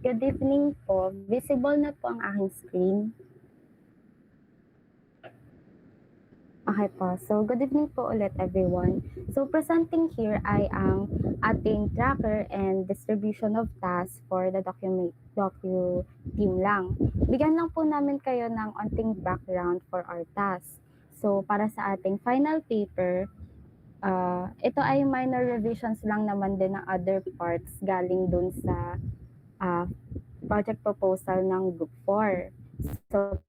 Good evening po. Visible na po ang aking screen. Okay po. So, good evening po ulit everyone. So, presenting here ay ang ating tracker and distribution of tasks for the docu team lang. Bigyan lang po namin kayo ng onting background for our task. So, para sa ating final paper, ito ay minor revisions lang naman din ng other parts galing dun sa uh, project proposal ng Group 4. So,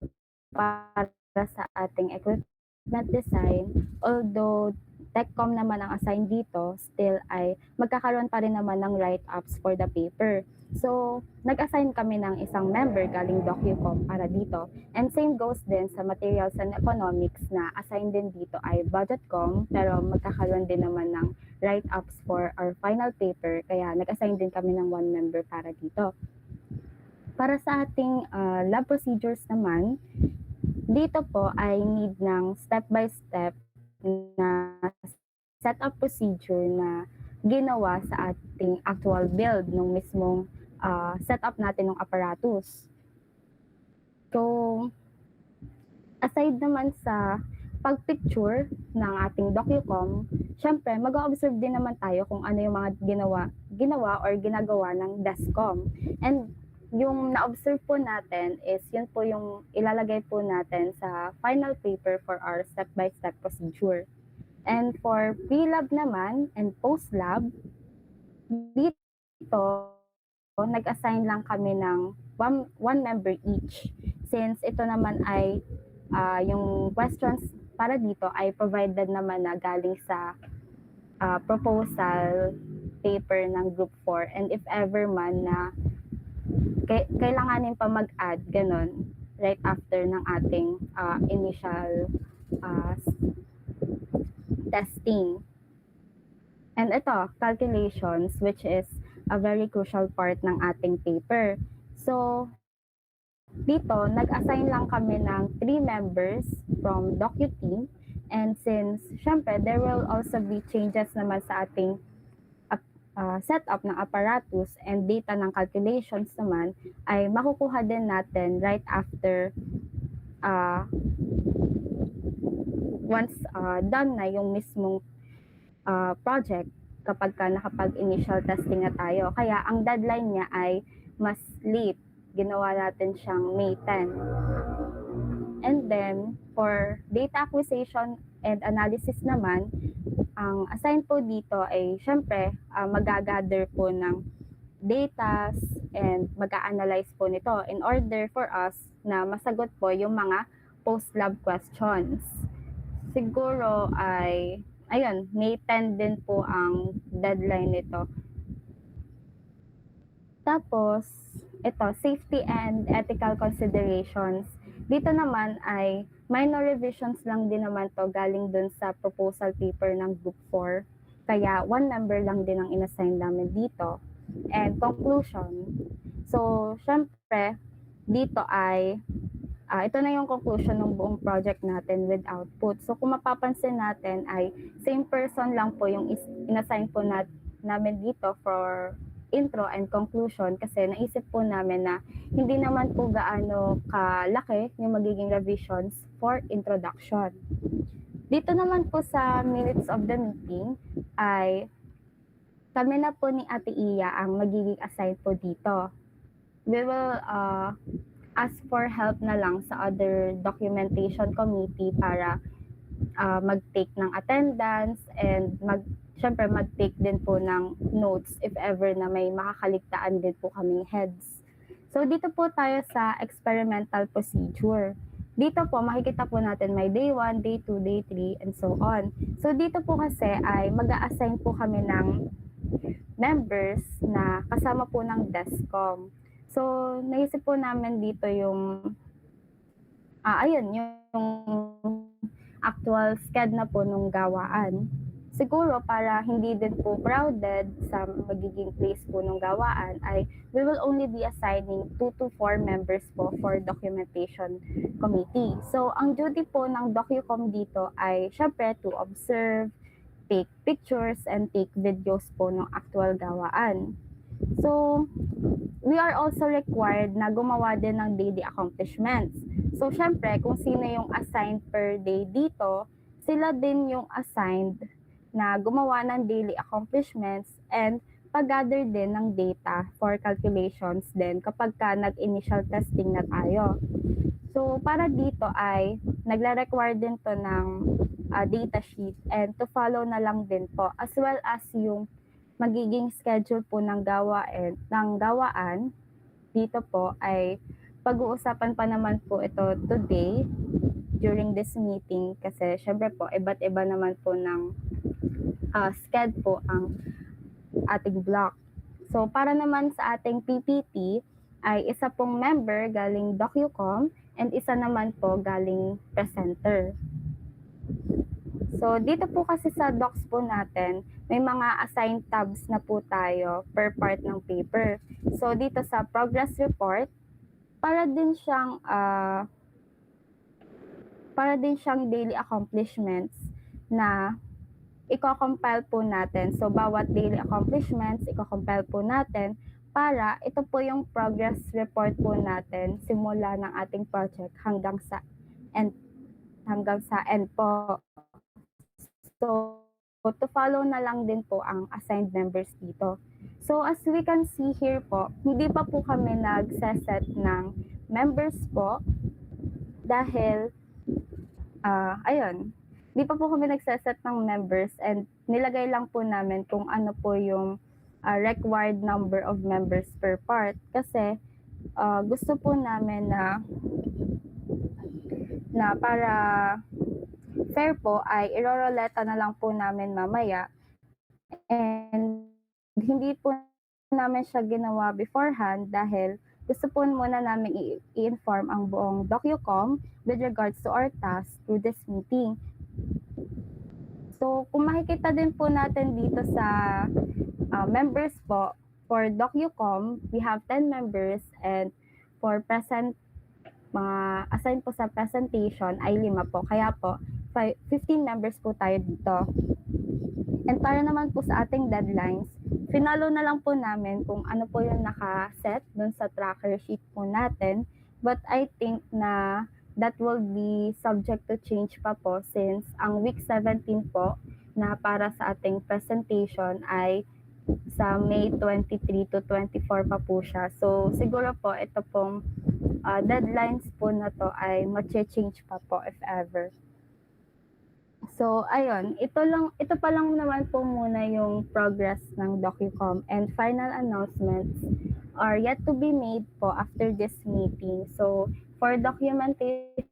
para sa ating equipment design, although TechCom naman ang assign dito, still ay magkakaroon pa rin naman ng write-ups for the paper. So, nag-assign kami ng isang member galing DocuCom para dito. And same goes din sa materials and economics na assign din dito ay BudgetCom, pero magkakaroon din naman ng write-ups for our final paper. Kaya nag-assign din kami ng one member para dito. Para sa ating lab procedures naman, dito po ay need ng step-by-step na setup procedure na ginawa sa ating actual build ng mismong setup natin ng apparatus. So, aside naman sa pag-picture ng ating DocuCom, syempre mag-observe din naman tayo kung ano yung mga ginawa or ginagawa ng DESCOM. And yung na-observe po natin is yun po yung ilalagay po natin sa final paper for our step-by-step procedure. And for pre-lab naman and post-lab, dito nag-assign lang kami ng one member each. Since ito naman ay yung questions para dito ay provided naman na galing sa proposal paper ng Group 4. And if ever man na kailanganin pa mag-add, ganun, right after ng ating initial testing. And ito, calculations, which is a very crucial part ng ating paper. So, dito, nag-assign lang kami ng 3 members from DocuTeam. And since, syempre, there will also be changes naman sa ating setup ng apparatus and data ng calculations naman, ay makukuha din natin right after once done na yung mismong project kapag nakapag-initial testing na tayo. Kaya ang deadline niya ay mas late. Ginawa natin siyang May 10. And then, for data acquisition and analysis naman, ang assign po dito ay syempre mag-gather po ng data and mag-analyze po nito in order for us na masagot po yung mga post-lab questions. Siguro ay, ayun, May 10 din po ang deadline nito. Tapos, ito, safety and ethical considerations. Dito naman ay minor revisions lang din naman to galing dun sa proposal paper ng Group 4. Kaya one member lang din ang inassign namin dito. And conclusion. So, syempre, dito ay ito na yung conclusion ng buong project natin with output. So, kung mapapansin natin ay same person lang po yung inassign po namin dito for intro and conclusion kasi naisip po namin na hindi naman po gaano kalaki yung magiging revisions for introduction. Dito naman po sa minutes of the meeting ay kami na po ni Ate Iya ang magiging assign po dito. We will ask for help na lang sa other documentation committee para mag-take ng attendance and syempre mag-take din po ng notes if ever na may makakaligtaan din po kaming heads. So dito po tayo sa experimental procedure. Dito po makikita po natin may day 1, day 2, day 3, and so on. So dito po kasi ay mag-a-assign po kami ng members na kasama po ng DESCOM. So naisip po namin dito yung ayun, yung actual schedule na po nung gawaan. Siguro para hindi din po crowded sa magiging place po nung gawaan ay we will only be assigning 2 to 4 members po for documentation committee. So ang duty po ng DocuCom dito ay syempre to observe, take pictures, and take videos po ng actual gawaan. So, we are also required na gumawa din ng daily accomplishments. So, syempre, kung sino yung assigned per day dito, sila din yung assigned na gumawa ng daily accomplishments and pag-gather din ng data for calculations din kapag ka nag-initial testing na tayo. So, para dito ay nagre-require din to ng data sheet and to follow na lang din po as well as yung magiging schedule po ng gawaan dito po ay pag-uusapan pa naman po ito today during this meeting kasi syempre po iba't iba naman po ng sched po ang ating block. So para naman sa ating PPT ay isa pong member galing DocuCom and isa naman po galing presenter. So dito po kasi sa docs po natin, may mga assigned tabs na po tayo per part ng paper. So dito sa progress report, para din siyang daily accomplishments na i-compile po natin. So bawat daily accomplishments, i-compile po natin para ito po yung progress report po natin simula ng ating project hanggang sa end po. So, to follow na lang din po ang assigned members dito. So, as we can see here po, hindi pa po kami nagsaset ng members po dahil, ayun, hindi pa po kami nagsaset ng members and nilagay lang po namin kung ano po yung required number of members per part kasi gusto po namin na para fair po ay iroroleta na lang po namin mamaya and hindi po namin siya ginawa beforehand dahil gusto po muna namin i-inform ang buong DocuCom with regards to our task through this meeting. So, kung makikita din po natin dito sa members po, for DocuCom, we have 10 members and for mga assigned po sa presentation ay 5 po. Kaya po, 15 members po tayo dito. And para naman po sa ating deadlines, finalo na lang po namin kung ano po yung nakaset dun sa tracker sheet po natin. But I think na that will be subject to change pa po since ang week 17 po na para sa ating presentation ay sa May 23 to 24 pa po siya. So siguro po ito pong deadlines po na to ay ma-change pa po if ever. So ayun, ito pa lang naman po muna yung progress ng DocuCom and final announcements are yet to be made po after this meeting. So for documentation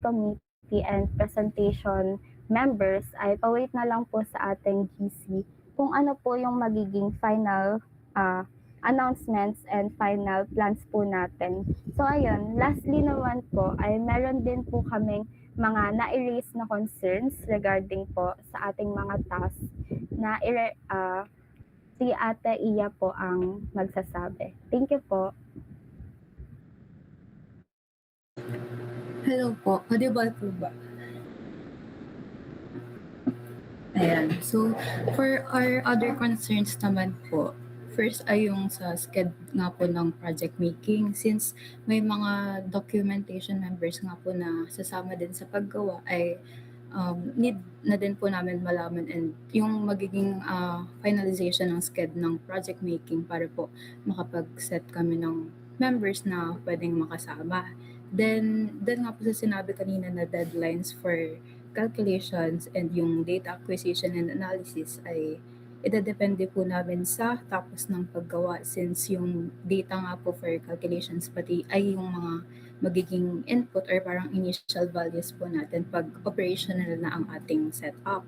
committee and presentation members ay pawait na lang po sa ating GC kung ano po yung magiging final announcements and final plans po natin. So ayun, lastly naman po ay meron din po kaming mga na-erase na concerns regarding po sa ating mga tasks na si Ate Iya po ang magsasabi. Thank you po. Hello po, audible po ba? Ayan, so for our other concerns naman po, first ay yung sa schedule nga po ng project making. Since may mga documentation members nga po na sasama din sa paggawa ay need na din po namin malaman and yung magiging finalization ng schedule ng project making para po makapag-set kami ng members na pwedeng makasama. Then nga po sa sinabi kanina na deadlines for calculations and yung data acquisition and analysis ay idadepende po namin sa tapos ng paggawa since yung data nga po for calculations pati ay yung mga magiging input or parang initial values po natin pag operational na ang ating setup.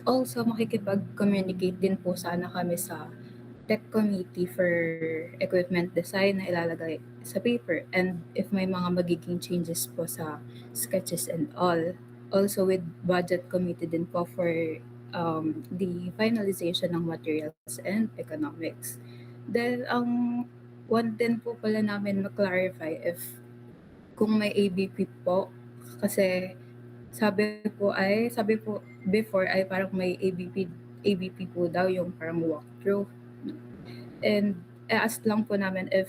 Also, makikipag-communicate din po sana kami sa tech committee for equipment design na ilalagay sa paper and if may mga magiging changes po sa sketches and all. Also with budget committee din po for the finalization ng materials and economics. Then, ang one din po pala namin ma-clarify if kung may ABP po, kasi sabi po before ay parang may ABP po daw yung parang walkthrough. And ask lang po namin if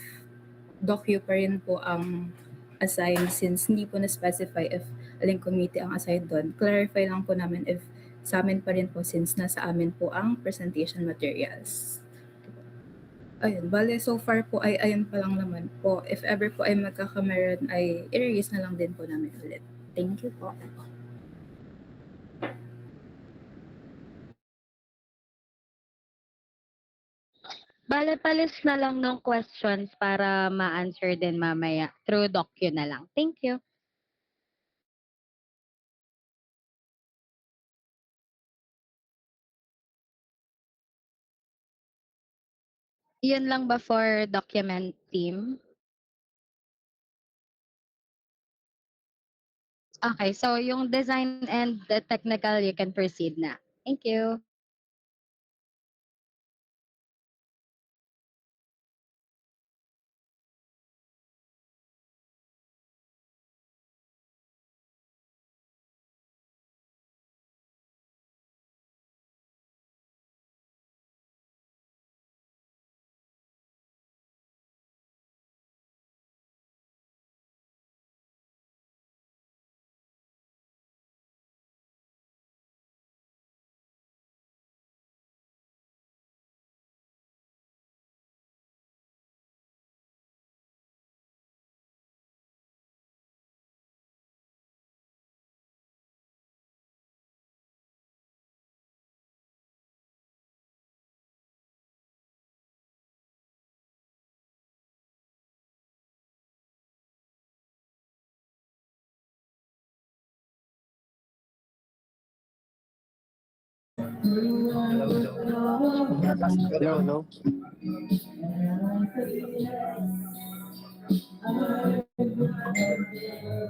docu pa rin po ang assigned since hindi po na-specify if aling committee ang assigned doon. Clarify lang po namin if sa amin pa rin po since nasa amin po ang presentation materials. Ayun, bale so far po ay ayun pa lang naman po. If ever po ay magkakameron ay i-release na lang din po namin ulit. Thank you po. Bale, palist na lang ng questions para ma-answer din mamaya through docu na lang. Thank you. Yun lang ba for document team? Okay, so yung design and the technical, you can proceed na. Thank you. Hello, hello.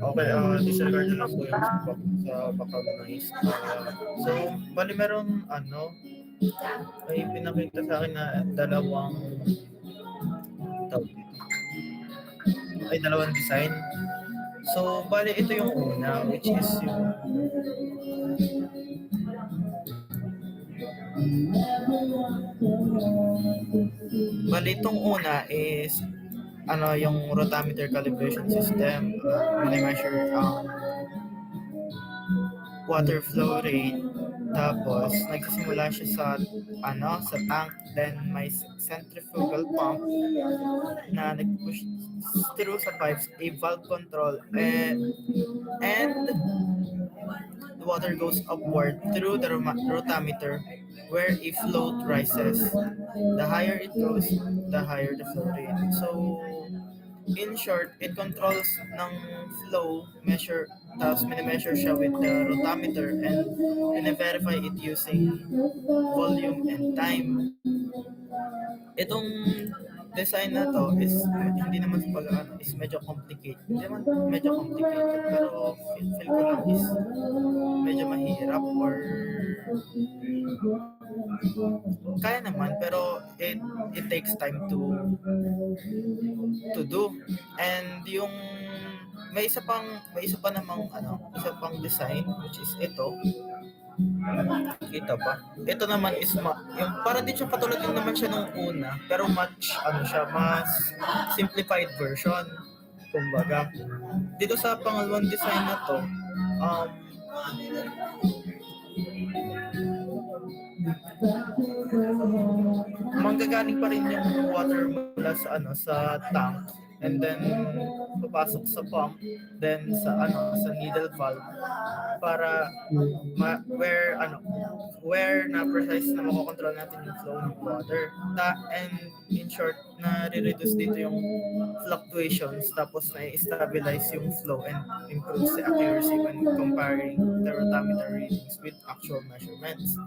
Okay, disregard na lang po yung sa background noise. So, bali meron may pinakita sa akin na dalawang design. So, bali ito yung una, which is yung bali itong una is yung rotameter calibration system, mini-measure ang water flow rate, tapos nagsisimula siya sa tank, then may centrifugal pump na nag-push through sa pipes, a valve control, and the water goes upward through the rotameter where a float rises. The higher it goes, the higher the flow rate. So, in short, it controls ng flow measure, tapos mini-measure siya with the rotameter and verify it using volume and time. Itong design na to is hindi naman sa is medyo complicated. Hindi naman medyo complicated, pero feel ko lang is medyo mahirap or kaya naman, pero it takes time to do. And yung may isa pang design, which is ito. Kita ba? Ito naman is yung parang di siya katulad yung naman siya nung una, pero mas simplified version. Kumbaga, dito sa pangalawang design na to, manggagaling pa rin yung water mula sa tank, and then papasok sa pump, then sa needle valve para where na precise na makokontrol natin yung flow ng water. And in short, na re-reduce dito yung fluctuations, tapos na-stabilize yung flow and improves the accuracy when comparing the rotameter readings with actual measurements.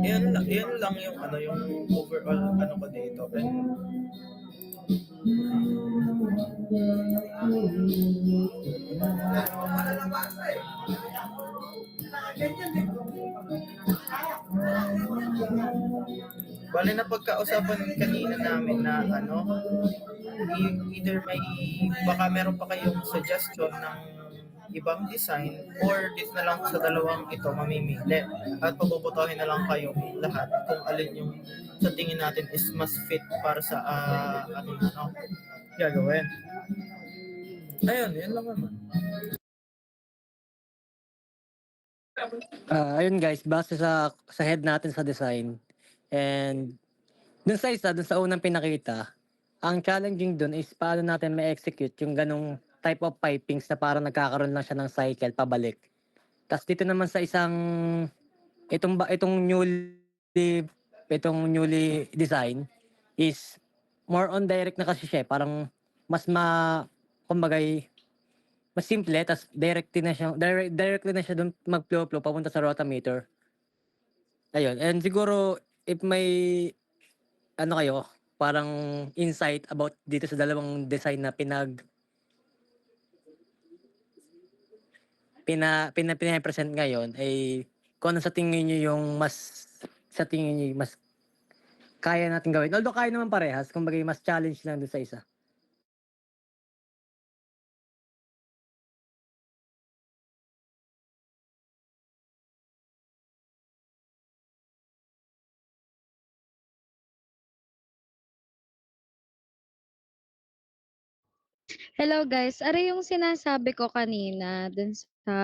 Yan lang yung yung overall ko dito. Bale na pagkausapan kanina namin na either baka meron pa kayong suggestion ng ibang design or dito na lang sa dalawang ito mamimili at pabobotohin na lang kayong lahat kung alin yung sa tingin natin is mas fit para sa ating gagawin. Ayun, yun lang naman. Ayun guys, base sa head natin sa design and dun sa unang pinakita, ang challenging dun is paano natin ma-execute yung ganong type of pipings na parang nagkakaroon lang siya ng cycle pabalik. Tapos dito naman sa itong newly design is more on direct na kasi siya, parang mas kumbagay mas simple, tas directly na siya doon mag-flow papunta sa rotameter. Ayun, and siguro if may kayo, parang insight about dito sa dalawang design na pina-present ngayon ay kung ano sa tingin niyo yung mas kaya natin gawin. Although kaya naman parehas, kumbaga mas challenge lang doon sa isa. Hello guys, are yung sinasabi ko kanina dun sa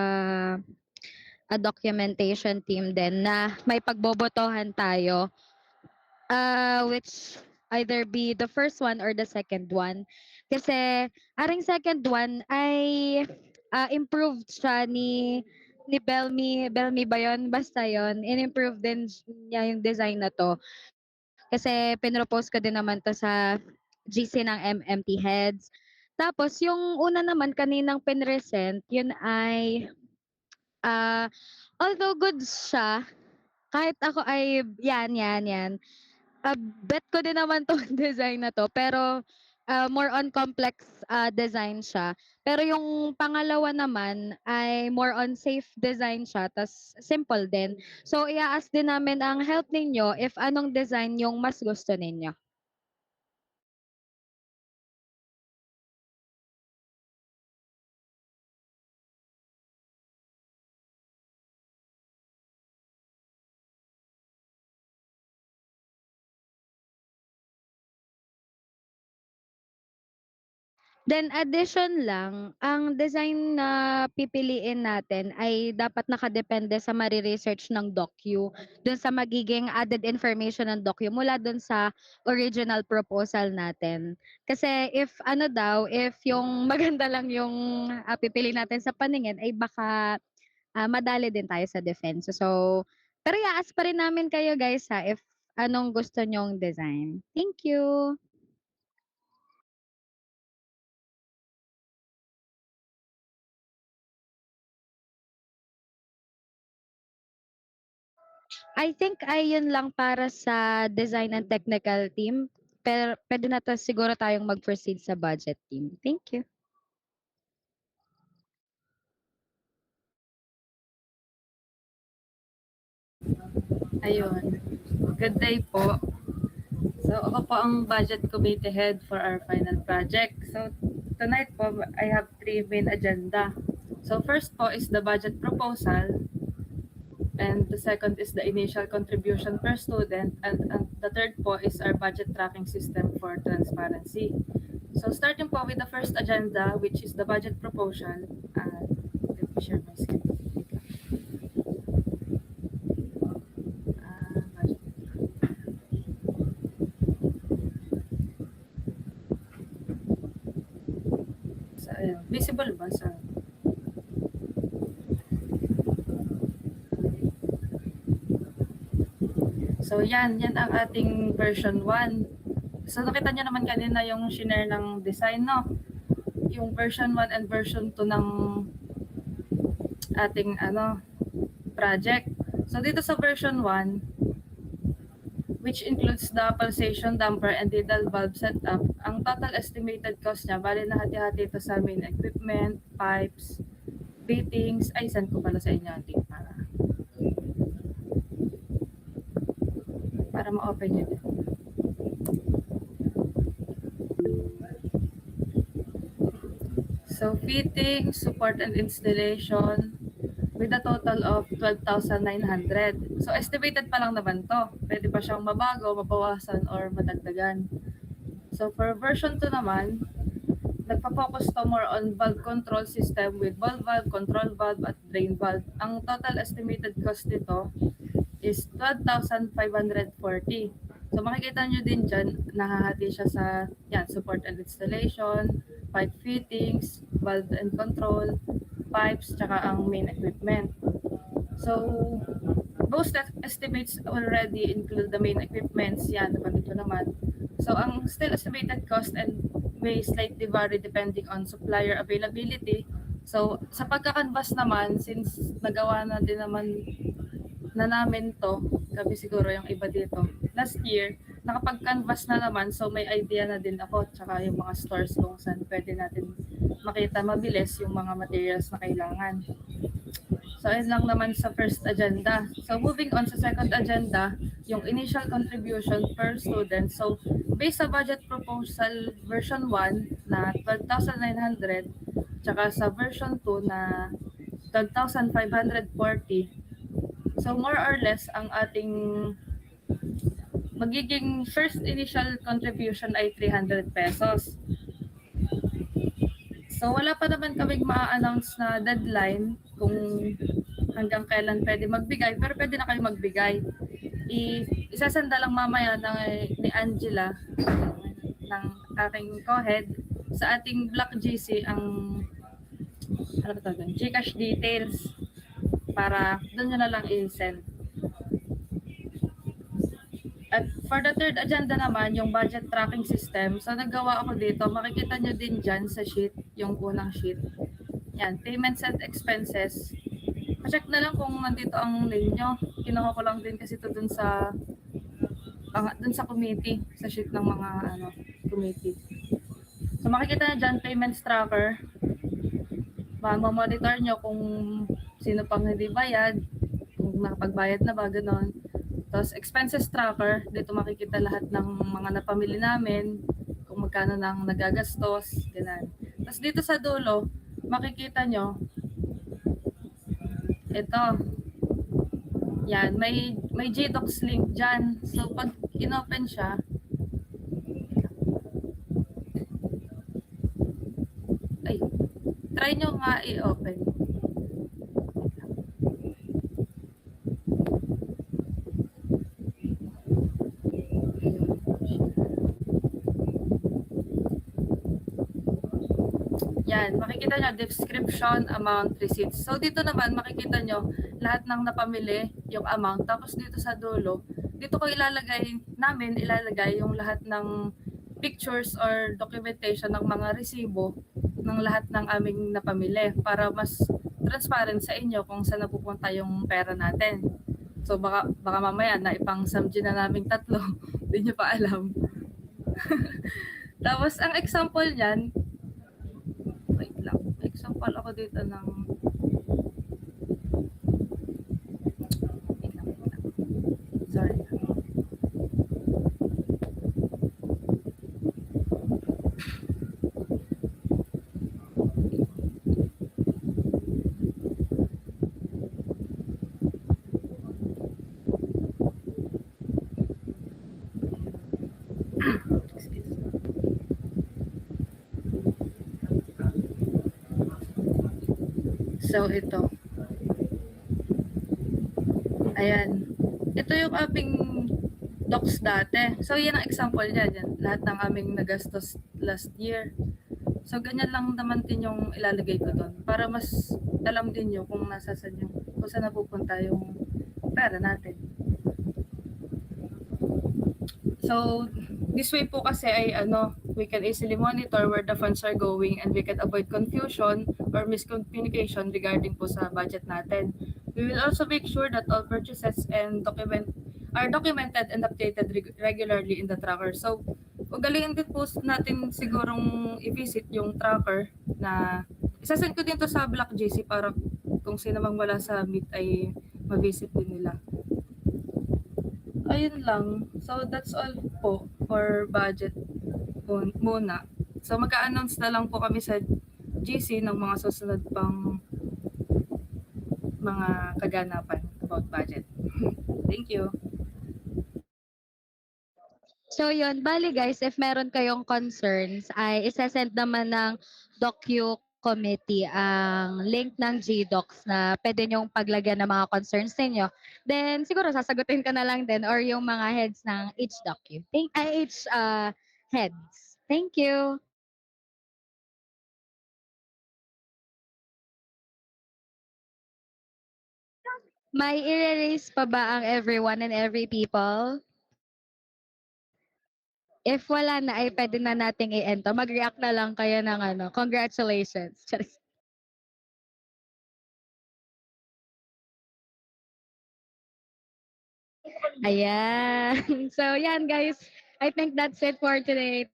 documentation team din na may pagbobotohan tayo, which either be the first one or the second one. Kasi aring second one ay improved siya ni Belmi ba yun? Basta yun, in-improve din niya yung design na to. Kasi pinropose ko din naman to sa GC ng MMT heads. Tapos yung una naman kaninang pinresent, yun ay although good siya, kahit ako ay yan. Bet ko din naman 'tong design na 'to, pero more on complex design siya. Pero yung pangalawa naman ay more on safe design siya, tas simple din. So i-a-ask din namin ang help ninyo if anong design yung mas gusto ninyo. Then addition lang, ang design na pipiliin natin ay dapat nakadepende sa mare-research ng docu, dun sa magiging added information ng docu mula dun sa original proposal natin. Kasi if yung maganda lang yung pipili natin sa paningin ay baka madali din tayo sa defense. So, pero i-ask pa rin namin kayo guys if anong gusto nyong design. Thank you! I think ay yun lang para sa design and technical team. Pero pwede na siguro tayong mag-proceed sa budget team. Thank you. Ayun. Good day po. So, ako po ang budget committee head for our final project. So, tonight po, I have 3 main agenda. So, first po is the budget proposal. And the second is the initial contribution per student. And the third po is our budget tracking system for transparency. So, starting po with the first agenda, which is the budget proposal. Let me share my screen. Budget. So, visible ba sa... So, yan ang ating version 1. So, nakita niyo naman kanina yung shinare ng design, no? Yung version 1 and version 2 ng ating project. So, dito sa version 1, which includes the pulsation damper and tidal valve setup, ang total estimated cost niya, bali na hati-hati ito sa main equipment, pipes, fittings. Ay, send ko pala sa inyo ang link para ma-open nyo din. So fitting, support and installation with a total of 12,900. So estimated pa lang naman to. Pwede pa siyang mabago, mabawasan or madagdagan. So for version 2 naman, nagpa-focus to more on valve control system with ball valve, control valve at drain valve. Ang total estimated cost nito is 12,540. So makikita nyo din dyan, nahahati siya sa support and installation, pipe fittings, valve and control, pipes, tsaka ang main equipment. So most estimates already include the main equipments. Yan, nabanggit ko naman. So ang still estimated cost and may slightly vary depending on supplier availability. So sa pagka-canvas naman, since nagawa na din naman na namin to, kami siguro yung iba dito, last year, nakapag-canvas na naman, so may idea na din ako, tsaka yung mga stores kung saan pwede natin makita mabilis yung mga materials na kailangan. So, ayun lang naman sa first agenda. So, moving on sa second agenda, yung initial contribution per student. So, based sa budget proposal version 1 na 12,900, tsaka sa version 2 na 12,540, so more or less ang ating magiging first initial contribution ay 300 pesos. So wala pa naman kaming ma-announce na deadline kung hanggang kailan pwede magbigay, pero pwede na kayo magbigay. Isasanda lang mamaya ni Angela ng aking co-head sa ating Black GC ang GCash details para doon nyo na lang i-send. At for the third agenda naman, yung budget tracking system. So naggawa ako dito, makikita nyo din dyan sa sheet, yung unang sheet. Yan, payments and expenses. Pa-check na lang kung nandito ang name nyo. Kinuha ko lang din kasi ito dun sa committee, sa sheet ng mga committee. So makikita nyo dyan, payments tracker. Mamonitor nyo kung sino pang hindi bayad, kung nakapagbayad na ba, gano'n. Tapos expenses tracker, dito makikita lahat ng mga napamili namin, kung magkano nang nagagastos, gano'n. Tapos dito sa dulo, makikita nyo, ito, yan, may GDocs link dyan. So pag inopen siya, try nyo nga i-open. Yan, makikita nyo, description, amount, receipts. So dito naman, makikita nyo lahat ng napamili, yung amount. Tapos dito sa dulo, dito ko ilalagay yung lahat ng pictures or documentation ng mga resibo ng lahat ng aming napamili para mas transparent sa inyo kung saan napupunta yung pera natin. So baka mamaya na ipang samji na naming tatlo, hindi nyo pa alam. Tapos ang example niyan, wait lang, example ako dito ng sorry. So, ito. Ayan. Ito yung aming docs dati. So, yan ang example niya. Yan. Lahat ng aming nagastos last year. So, ganyan lang naman din yung ilalagay ko doon. Para mas alam din nyo kung kung saan napupunta yung pera natin. So, this way po kasi ay we can easily monitor where the funds are going and we can avoid confusion or miscommunication regarding po sa budget natin. We will also make sure that all purchases and are documented and updated regularly in the tracker. So, ugaliin din po natin sigurong i-visit yung tracker na isasend ko din to sa Black GC para kung sino mang wala sa Meet ay ma-visit din nila. Ayun lang. So, that's all po for budget muna. So, magka-announce na lang po kami sa GC ng mga susunod pang mga kaganapan about budget. Thank you. So yun, bali guys, if meron kayong concerns, ay isesend naman ng docu committee ang link ng GDocs na pwede nyong paglagyan ng mga concerns ninyo. Then siguro sasagutin ka na lang din or yung mga heads ng each docu. Each heads. Thank you. May i-raise pa ba ang everyone and every people? If wala na ay pwede na nating i-end to. Mag-react na lang kayo ng congratulations. Charis. Ayan. So yan guys, I think that's it for today.